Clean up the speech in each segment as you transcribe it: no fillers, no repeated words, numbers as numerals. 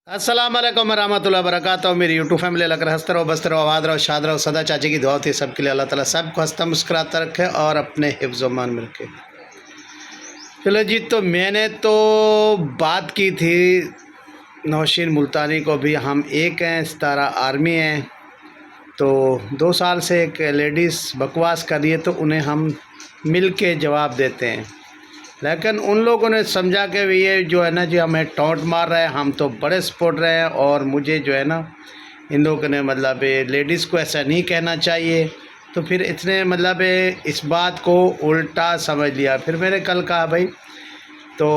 अस्सलाम वालेकुम रहमतुल्लाहि व बरकातहू। मेरी यूट्यूब फैमिली लग रहा हंसते रहो, बसते रहो, आबाद रहो, शाद रहो। सदा चाची की दुआ होती है सबके लिए। अल्लाह ताला सबको हंसता मुस्कुराता रखे और अपने हिफ्ज़ मान में रखे। चलो जी, तो मैंने तो बात की थी नौशीन मुल्तानी को भी। हम एक हैं, सितारा आर्मी हैं। तो 2 साल से एक लेडीज़ बकवास कर रही है तो उन्हें हम मिल के जवाब देते हैं। लेकिन उन लोगों ने समझा कि भी ये जो है ना जी हमें टॉन्ट मार रहा है, हम तो बड़े सपोर्ट रहे हैं और मुझे जो है ना इन लोगों ने मतलब लेडीज़ को ऐसा नहीं कहना चाहिए। तो फिर इसने मतलब इस बात को उल्टा समझ लिया। फिर मैंने कल कहा भाई तो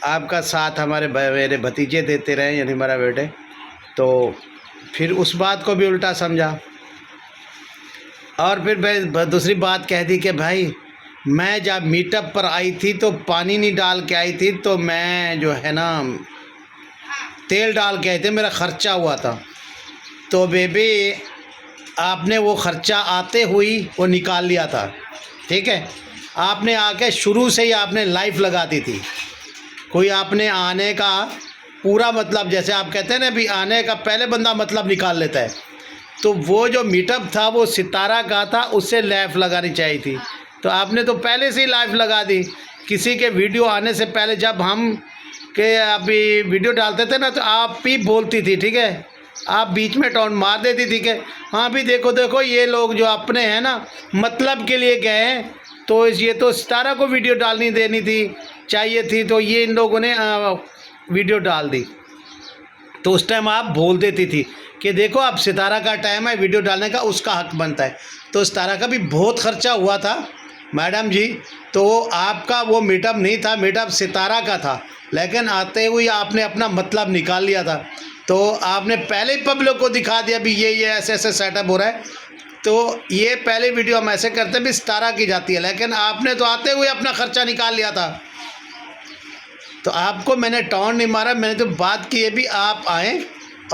आपका साथ मेरे भतीजे देते रहे, यानी हमारा बेटे। तो फिर उस बात को भी उल्टा समझा और फिर मैं दूसरी बात कह दी कि भाई मैं जब मीटअप पर आई थी तो पानी नहीं डाल के आई थी, तो मैं जो है ना तेल डाल के आई थी, मेरा ख़र्चा हुआ था। तो बेबी आपने वो ख़र्चा आते हुई वो निकाल लिया था, ठीक है। आपने आके शुरू से ही आपने लाइफ लगा दी थी। कोई आपने आने का पूरा मतलब, जैसे आप कहते हैं ना भी आने का पहले बंदा मतलब निकाल लेता है। तो वो जो मीटअप था वो सितारा का था, उससे लाइफ लगानी चाहिए थी। तो आपने तो पहले से ही लाइफ लगा दी। किसी के वीडियो आने से पहले जब हम के अभी वीडियो डालते थे ना तो आप भी बोलती थी, ठीक है। आप बीच में टॉन्ट मार देती थी कि हाँ भी देखो देखो ये लोग जो अपने हैं ना मतलब के लिए गए हैं, तो ये तो सितारा को वीडियो डालनी देनी थी चाहिए थी, तो ये इन लोगों ने वीडियो डाल दी। तो उस टाइम आप बोल देती थी कि देखो अब सितारा का टाइम है, वीडियो डालने का उसका हक बनता है। तो सितारा का भी बहुत खर्चा हुआ था मैडम जी। तो आपका वो मीटअप नहीं था, मीटअप सितारा का था, लेकिन आते हुए आपने अपना मतलब निकाल लिया था। तो आपने पहले ही पब्लिक को दिखा दिया भी ये ऐसे ऐसे सेटअप हो रहा है। तो ये पहले वीडियो हम ऐसे करते हैं भी सितारा की जाती है, लेकिन आपने तो आते हुए अपना खर्चा निकाल लिया था। तो आपको मैंने टॉन्ट नहीं मारा, मैंने तो बात की है भी आप आएँ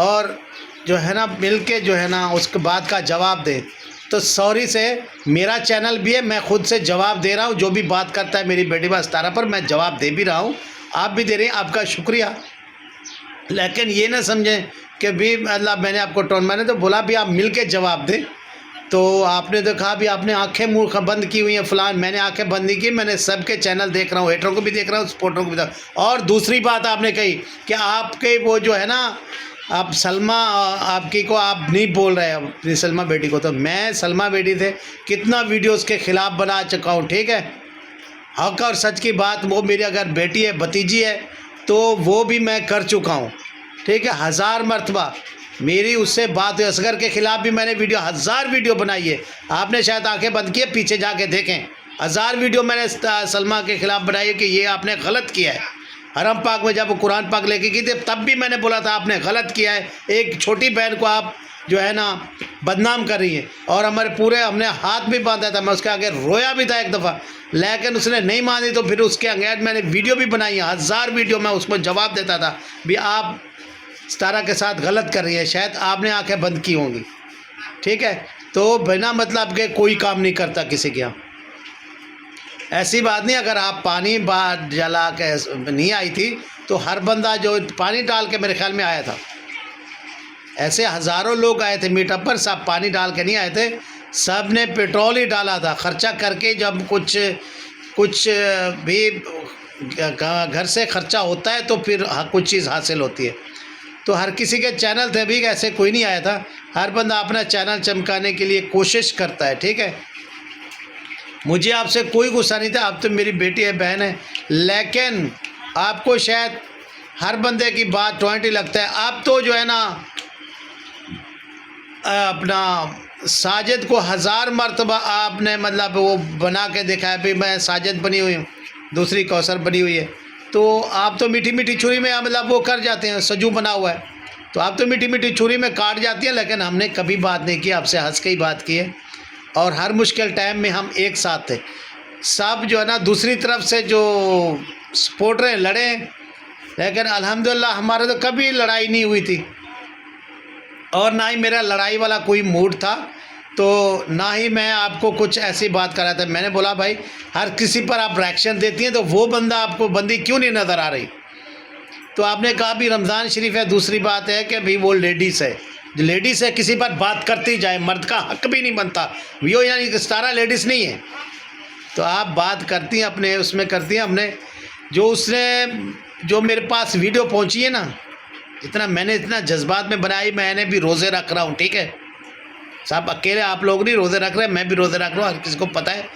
और जो है ना मिल के जो है ना उसके बाद का जवाब दें। तो सॉरी से मेरा चैनल भी है, मैं खुद से जवाब दे रहा हूँ। जो भी बात करता है मेरी बेटी बात सितारा पर मैं जवाब दे भी रहा हूँ, आप भी दे रहे हैं, आपका शुक्रिया। लेकिन ये ना समझें कि भी मतलब मैंने आपको टोन, मैंने तो बोला भी आप मिल के जवाब दें। तो आपने तो कहा भी आपने आंखें मुँह बंद की हुई हैं फलान। मैंने आंखें बंद नहीं की, मैंने सबके चैनल देख रहा हूँ, हेटरों को भी देख रहा हूँ, सपोर्टरों को भी देख रहा हूँ। और दूसरी बात आपने कही कि आपके वो जो है ना आप सलमा आपकी को आप नहीं बोल रहे अपनी सलमा बेटी को। तो मैं सलमा बेटी थे कितना वीडियोस के ख़िलाफ़ बना चुका हूँ, ठीक है। हक और सच की बात, वो मेरी अगर बेटी है भतीजी है तो वो भी मैं कर चुका हूँ, ठीक है। 1000 मरतबा मेरी उससे बात हुई। असगर के ख़िलाफ़ भी मैंने वीडियो 1000 वीडियो बनाई है। आपने शायद आंखें बंद किए, पीछे जाके देखें। 1000 वीडियो मैंने सलमा के ख़िलाफ़ बनाई है कि ये आपने गलत किया है। हरम पाक में जब वो कुरान पाक लेके गई थी तब भी मैंने बोला था आपने गलत किया है। एक छोटी बहन को आप जो है ना बदनाम कर रही हैं। और हमारे पूरे हमने हाथ भी बांधा था, मैं उसके आगे रोया भी था एक दफ़ा, लेकिन उसने नहीं मानी। तो फिर उसके अंगैड मैंने वीडियो भी बनाई है, 1000 वीडियो मैं उसको जवाब देता था भी आप सितारा के साथ गलत कर रही है, शायद आपने आंखें बंद की होंगी, ठीक है। तो बिना मतलब के कोई काम नहीं करता किसी के यहाँ, ऐसी बात नहीं। अगर आप पानी बात जला के नहीं आई थी तो हर बंदा जो पानी डाल के मेरे ख्याल में आया था। ऐसे हज़ारों लोग आए थे मीटअप पर, सब पानी डाल के नहीं आए थे, सब ने पेट्रोल ही डाला था खर्चा करके। जब कुछ भी घर से खर्चा होता है तो फिर कुछ चीज़ हासिल होती है। तो हर किसी के चैनल थे भी, ऐसे कोई नहीं आया था। हर बंदा अपना चैनल चमकाने के लिए कोशिश करता है, ठीक है। मुझे आपसे कोई गुस्सा नहीं था, आप तो मेरी बेटी है, बहन है। लेकिन आपको शायद हर बंदे की बात टॉइंट ही लगता है। आप तो जो है ना अपना साजिद को 1000 मरतबा आपने मतलब वो बना के दिखाया भी मैं साजिद बनी हुई हूँ, दूसरी कौसर बनी हुई है। तो आप तो मीठी मीठी छुरी में मतलब वो कर जाते हैं, सजू बना हुआ है तो आप तो मीठी मीठी छुरी में काट जाती हैं। लेकिन हमने कभी बात नहीं की, आपसे हंस के ही बात की है। और हर मुश्किल टाइम में हम एक साथ थे। सब जो है ना दूसरी तरफ से जो सपोर्टर लड़े, लेकिन अल्हम्दुलिल्लाह हमारे तो कभी लड़ाई नहीं हुई थी और ना ही मेरा लड़ाई वाला कोई मूड था। तो ना ही मैं आपको कुछ ऐसी बात कर रहा था। मैंने बोला भाई हर किसी पर आप रिएक्शन देती हैं तो वो बंदा आपको बंदी क्यों नहीं नज़र आ रही। तो आपने कहा भी रमज़ान शरीफ है। दूसरी बात है कि भाई वो लेडीज़ है, जो लेडीज़ है किसी पर बात करती जाए, मर्द का हक भी नहीं बनता। वो यानी कि सारा लेडीज़ नहीं है, तो आप बात करती हैं अपने उसमें करती हैं अपने। जो उसने जो मेरे पास वीडियो पहुंची है ना, मैंने इतना जज्बात में बनाई। मैंने भी रोज़े रख रहा हूँ, ठीक है साहब, अकेले आप लोग नहीं रोज़े रख रहे, मैं भी रोज़े रख रहा हूँ, हर किसी को पता है।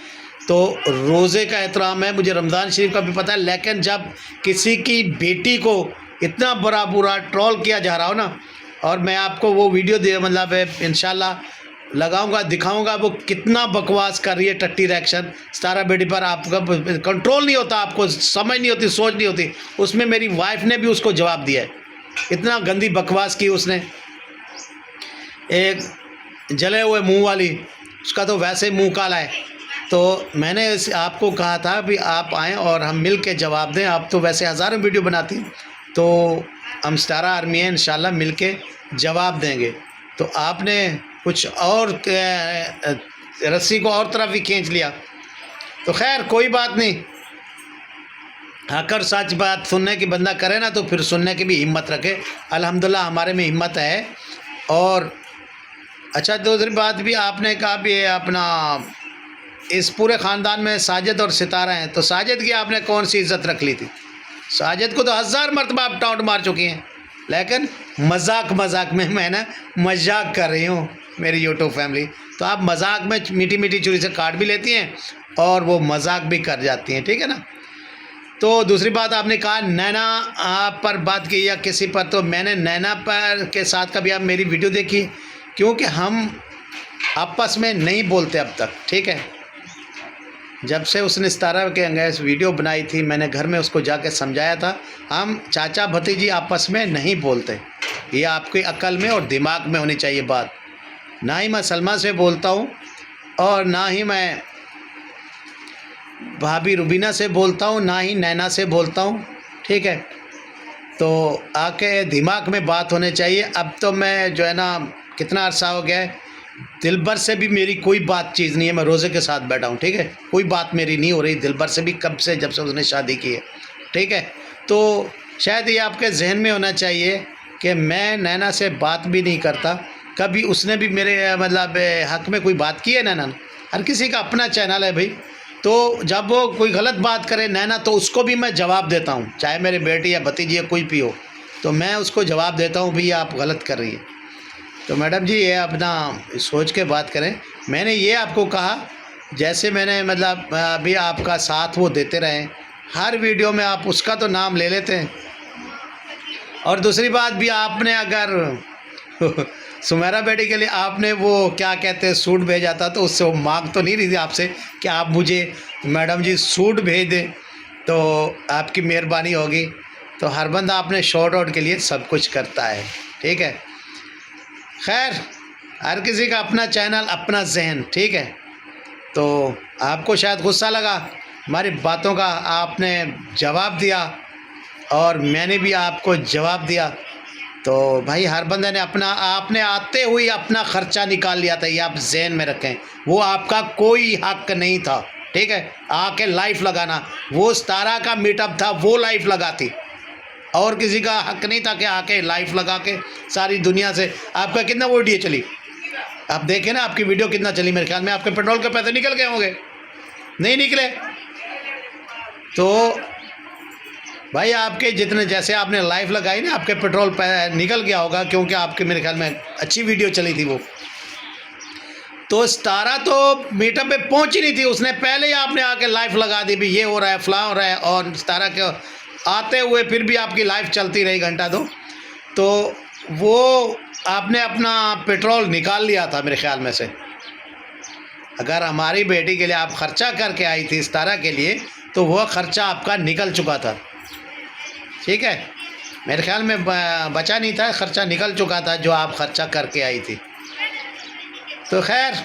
तो रोज़े का एहतराम है, मुझे रमज़ान शरीफ का भी पता है। लेकिन जब किसी की बेटी को इतना बुरा ट्रोल किया जा रहा हो ना, और मैं आपको वो वीडियो दे मतलब इंशाल्लाह लगाऊंगा, दिखाऊंगा वो कितना बकवास कर रही है टट्टी रिएक्शन सितारा बेटी पर। आपका कंट्रोल नहीं होता, आपको समझ नहीं होती, सोच नहीं होती। उसमें मेरी वाइफ ने भी उसको जवाब दिया है, इतना गंदी बकवास की उसने। एक जले हुए मुंह वाली, उसका तो वैसे मुंह काला है। तो मैंने आपको कहा था भी आप आएँ और हम मिल के जवाब दें। आप तो वैसे हज़ारों वीडियो बनाती, तो हम सितारा आर्मी है, इंशाल्लाह मिल के जवाब देंगे। तो आपने कुछ और रस्सी को और तरफ ही खींच लिया। तो खैर कोई बात नहीं, आकर सच बात सुनने की बंदा करे ना, तो फिर सुनने की भी हिम्मत रखे। अल्हम्दुलिल्लाह हमारे में हिम्मत है। और अच्छा, दूसरी बात भी आपने कहा भी अपना इस पूरे ख़ानदान में साजिद और सितारा हैं, तो साजिद की आपने कौन सी इज़्ज़त रख ली थी? साजिद को तो 1000 मरतबा आप टाउट मार चुकी हैं। लेकिन मजाक में मैं ना मजाक कर रही हूँ मेरी यूट्यूब फैमिली। तो आप मजाक में मीठी मीठी छुरी से काट भी लेती हैं और वो मजाक भी कर जाती हैं, ठीक है ना। तो दूसरी बात आपने कहा नैना आप पर बात की या किसी पर, तो मैंने नैना पर के साथ कभी आप मेरी वीडियो देखी, क्योंकि हम आपस में नहीं बोलते अब तक, ठीक है। जब से उसने सितारा के अंगेज वीडियो बनाई थी, मैंने घर में उसको जाके समझाया था, हम चाचा भतीजी आपस में नहीं बोलते। ये आपकी अक्ल में और दिमाग में होनी चाहिए बात। ना ही मैं सलमा से बोलता हूँ और ना ही मैं भाभी रुबीना से बोलता हूँ, ना ही नैना से बोलता हूँ, ठीक है। तो आके दिमाग में बात होनी चाहिए। अब तो मैं जो है ना, कितना अरसा हो गया है, दिलबर से भी मेरी कोई बात चीज़ नहीं है। मैं रोज़े के साथ बैठा हूँ, ठीक है, कोई बात मेरी नहीं हो रही दिलबर से भी, कब से, जब से उसने शादी की है, ठीक है। तो शायद ये आपके जहन में होना चाहिए कि मैं नैना से बात भी नहीं करता। कभी उसने भी मेरे मतलब हक़ में कोई बात की है नैना? हर किसी का अपना चैनल है भाई। तो जब वो कोई गलत बात करे नैना, तो उसको भी मैं जवाब देता हूँ, चाहे मेरे बेटी या भतीजी या कोई भी हो, तो मैं उसको जवाब देता हूँ भैया आप गलत कर रही है। तो मैडम जी ये अपना सोच के बात करें। मैंने ये आपको कहा, जैसे मैंने मतलब अभी आपका साथ वो देते रहें, हर वीडियो में आप उसका तो नाम ले लेते हैं। और दूसरी बात भी, आपने अगर सुमेरा बेटी के लिए आपने वो क्या कहते हैं सूट भेजा था, तो उससे वो मांग तो नहीं रही थी आपसे कि आप मुझे मैडम जी सूट भेज दें, तो आपकी मेहरबानी होगी। तो हर बंदा अपने शॉर्ट आउट के लिए सब कुछ करता है, ठीक है। खैर हर किसी का अपना चैनल, अपना जहन, ठीक है। तो आपको शायद गुस्सा लगा हमारी बातों का, आपने जवाब दिया और मैंने भी आपको जवाब दिया। तो भाई हर बंदे ने अपना, आपने आते हुए अपना ख़र्चा निकाल लिया था, ये आप जहन में रखें। वो आपका कोई हक नहीं था, ठीक है, आके लाइफ लगाना। वो सितारा का मीटअप था, वो लाइफ लगाती, और किसी का हक नहीं था कि आके लाइफ लगा के सारी दुनिया से। आपका कितना वीडियो चली, आप देखें ना, आपकी वीडियो कितना चली। मेरे ख्याल में आपके पेट्रोल के पैसे निकल गए होंगे, नहीं निकले? तो भाई आपके जितने, जैसे आपने लाइफ लगाई ना, आपके पेट्रोल निकल गया होगा, क्योंकि आपके मेरे ख्याल में अच्छी वीडियो चली थी वो। तो सितारा तो मीटअप पे पहुंची नहीं थी, उसने पहले ही आपने आके लाइफ लगा दी भी ये हो रहा है, फलां हो रहा है। और सितारा के आते हुए फिर भी आपकी लाइफ चलती रही घंटा दो, तो वो आपने अपना पेट्रोल निकाल लिया था मेरे ख्याल में से। अगर हमारी बेटी के लिए आप ख़र्चा करके आई थी सितारा के लिए, तो वह ख़र्चा आपका निकल चुका था, ठीक है। मेरे ख्याल में बचा नहीं था, ख़र्चा निकल चुका था जो आप ख़र्चा करके आई थी। तो खैर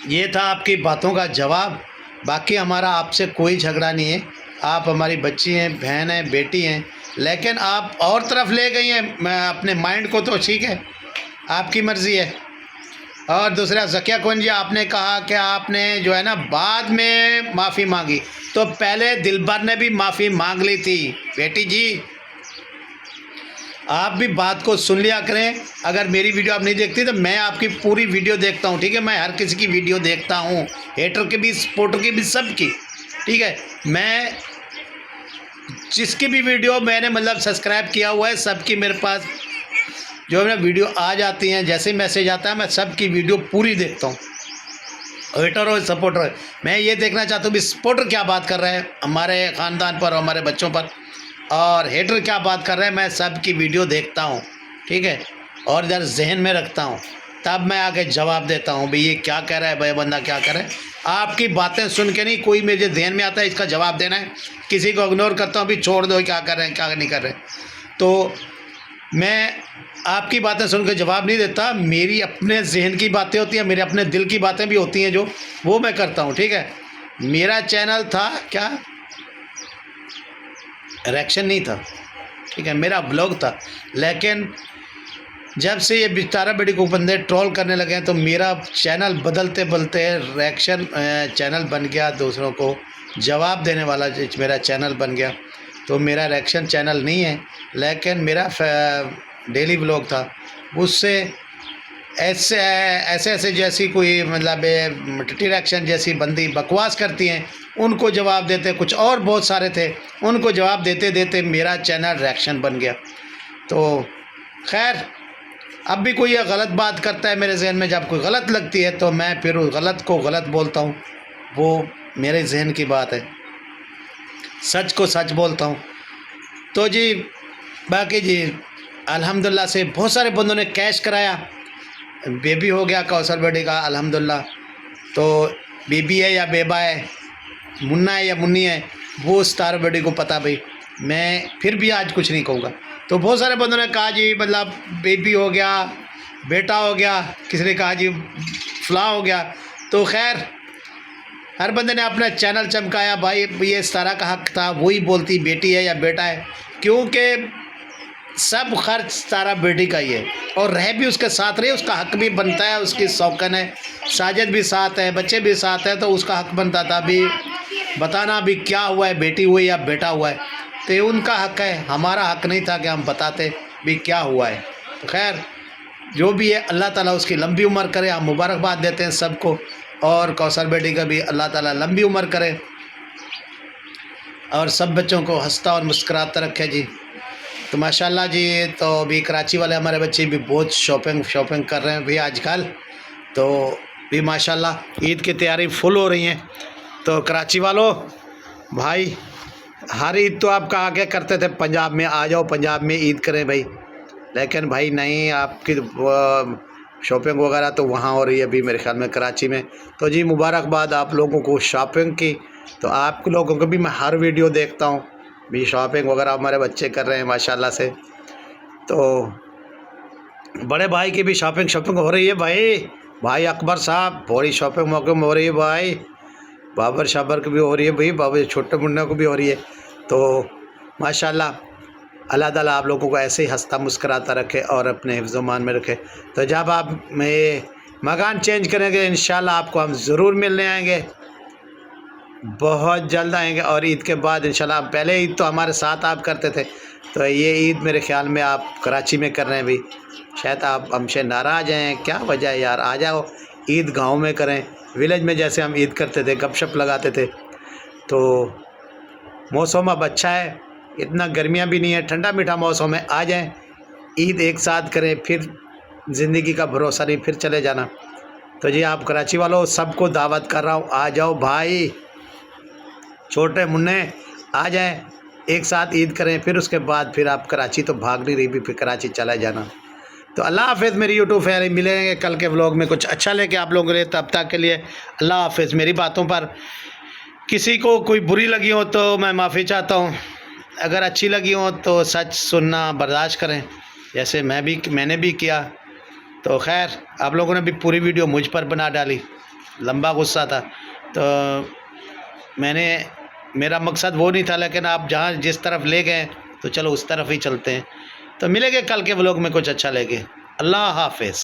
ये था आपकी बातों का जवाब। बाकी हमारा आपसे कोई झगड़ा नहीं है, आप हमारी बच्ची हैं, बहन हैं, बेटी हैं। लेकिन आप और तरफ ले गई हैं अपने माइंड को, तो ठीक है, आपकी मर्ज़ी है। और दूसरा ज़किया कौन जी, आपने कहा कि आपने जो है ना बाद में माफ़ी मांगी, तो पहले दिलबर ने भी माफ़ी मांग ली थी बेटी जी। आप भी बात को सुन लिया करें। अगर मेरी वीडियो आप नहीं देखती तो मैं आपकी पूरी वीडियो देखता हूँ, ठीक है। मैं हर किसी की वीडियो देखता हूँ, हेटर की भी, सपोर्टर की भी, सब की, ठीक है। मैं जिसकी भी वीडियो मैंने मतलब सब्सक्राइब किया हुआ है, सबकी मेरे पास जो है वीडियो आ जाती हैं, जैसे ही मैसेज आता है मैं सबकी वीडियो पूरी देखता हूँ, हेटर हो सपोर्टर हो। मैं ये देखना चाहता हूँ भी सपोर्टर क्या बात कर रहा है हमारे ख़ानदान पर, हमारे बच्चों पर, और हेटर क्या बात कर रहे हैं। मैं सब की वीडियो देखता हूँ, ठीक है, और इधर जहन में रखता हूँ, तब मैं आगे जवाब देता हूँ भाई ये क्या कह रहा है, भाई बंदा क्या कर रहा है। आपकी बातें सुन के नहीं, कोई मेरे जहन में आता है इसका जवाब देना है, किसी को इग्नोर करता हूँ, अभी छोड़ दो क्या कर रहे हैं क्या नहीं कर रहे। तो मैं आपकी बातें सुन के जवाब नहीं देता, मेरी अपने जहन की बातें होती हैं, मेरे अपने दिल की बातें भी होती हैं जो वो मैं करता हूँ, ठीक है। मेरा चैनल था क्या, रिएक्शन नहीं था, ठीक है, मेरा ब्लॉग था। लेकिन जब से ये बिस्तारा बेटी को बंदे ट्रोल करने लगे हैं तो मेरा चैनल बदलते बदलते रिएक्शन चैनल बन गया, दूसरों को जवाब देने वाला मेरा चैनल बन गया। तो मेरा रिएक्शन चैनल नहीं है, लेकिन मेरा डेली ब्लॉग था। उससे ऐसे ऐसे जैसी कोई मतलब टिटी रिएक्शन जैसी बंदी बकवास करती हैं उनको जवाब देते, कुछ और बहुत सारे थे उनको जवाब देते देते मेरा चैनल रिएक्शन बन गया। तो खैर अब भी कोई ये गलत बात करता है मेरे जहन में, जब कोई गलत लगती है तो मैं फिर उस गलत को गलत बोलता हूँ, वो मेरे जहन की बात है, सच को सच बोलता हूँ। तो जी बाकी जी अल्हम्दुलिल्लाह से बहुत सारे बंदों ने कैश कराया, बेबी हो गया कौसर बेटी का अल्हम्दुलिल्लाह। तो बेबी है या बेबा है, मुन्ना है या मुन्नी है, वो स्टार बेटी को पता भाई, मैं फिर भी आज कुछ नहीं कहूँगा। तो बहुत सारे बंदों ने कहा जी मतलब बेबी हो गया, बेटा हो गया, किसी ने कहा जी फला हो गया। तो खैर हर बंदे ने अपना चैनल चमकाया, भाई ये सारा का हक था, वही बोलती बेटी है या बेटा है, क्योंकि सब खर्च सारा बेटी का ही है और रह भी उसके साथ रही, उसका हक भी बनता है, उसकी शौकन है, साजिद भी साथ है, बच्चे भी साथ हैं, तो उसका हक बनता था अभी बताना अभी क्या हुआ है, बेटी हुई या बेटा हुआ है, तो उनका हक है, हमारा हक नहीं था कि हम बताते भी क्या हुआ है। तो खैर जो भी है अल्लाह ताला उसकी लंबी उम्र करे, हम मुबारकबाद देते हैं सबको, और कौसर बेटी का भी अल्लाह ताला लंबी उम्र करे और सब बच्चों को हंसता और मुस्कुराता रखे जी। तो माशाल्लाह जी, तो अभी कराची वाले हमारे बच्चे भी बहुत शॉपिंग कर रहे हैं भी आजकल, तो भी माशाल्लाह ईद की तैयारी फुल हो रही है। तो कराची वालों भाई हर ईद तो आप कहा क्या करते थे पंजाब में आ जाओ, पंजाब में ईद करें भाई, लेकिन भाई नहीं, आपकी शॉपिंग वगैरह तो वहाँ हो रही है अभी मेरे ख्याल में कराची में। तो जी मुबारकबाद आप लोगों को शॉपिंग की। तो आप लोगों को भी मैं हर वीडियो देखता हूँ भी, शॉपिंग वगैरह हमारे बच्चे कर रहे हैं माशाल्लाह से। तो बड़े भाई की भी शॉपिंग हो रही है भाई अकबर साहब, बड़ी शॉपिंग मौके में हो रही है भाई, बाबर शाबर की भी हो रही है भाई, बाबर छोटे मुन्ना को भी हो रही है। तो माशाल्लाह अल्लाह ताला आप लोगों को ऐसे ही हंसता मुस्कराता रखे और अपने हिफ्ज़-ओ-मान में रखे। तो जब आप में मकान चेंज करेंगे इंशाल्लाह आपको हम ज़रूर मिलने आएंगे, बहुत जल्द आएंगे। और ईद के बाद इंशाल्लाह, पहले ईद तो हमारे साथ आप करते थे, तो ये ईद मेरे ख्याल में आप कराची में कर रहे हैं भी, शायद आप हमसे नाराज़ हैं, क्या वजह है यार, आ जाओ ईद गांव में करें, विलेज में जैसे हम ईद करते थे, गपशप लगाते थे। तो मौसम अब अच्छा है, इतना गर्मियाँ भी नहीं है, ठंडा मीठा मौसम है, आ जाएँ ईद एक साथ करें, फिर ज़िंदगी का भरोसा नहीं, फिर चले जाना। तो जी आप कराची वालों सबको दावत कर रहा हूँ, आ जाओ भाई, छोटे मुन्ने आ जाएं, एक साथ ईद करें, फिर उसके बाद फिर आप कराची तो भाग नहीं रही भी, फिर कराची चला जाना। तो अल्लाह हाफ़िज़ मेरी यूट्यूब फैमिली, मिलेंगे कल के व्लॉग में कुछ अच्छा लेके आप लोगों के लिए, तब तक के लिए अल्लाह हाफ़िज़। मेरी बातों पर किसी को कोई बुरी लगी हो तो मैं माफ़ी चाहता हूँ, अगर अच्छी लगी हो तो सच सुनना बर्दाश्त करें, जैसे मैंने भी किया। तो खैर आप लोगों ने भी पूरी वीडियो मुझ पर बना डाली, लंबा गुस्सा था, तो मेरा मकसद वो नहीं था, लेकिन आप जहाँ जिस तरफ ले गए तो चलो उस तरफ ही चलते हैं। तो मिलेंगे कल के व्लॉग में कुछ अच्छा लेके। अल्लाह हाफ़िज़।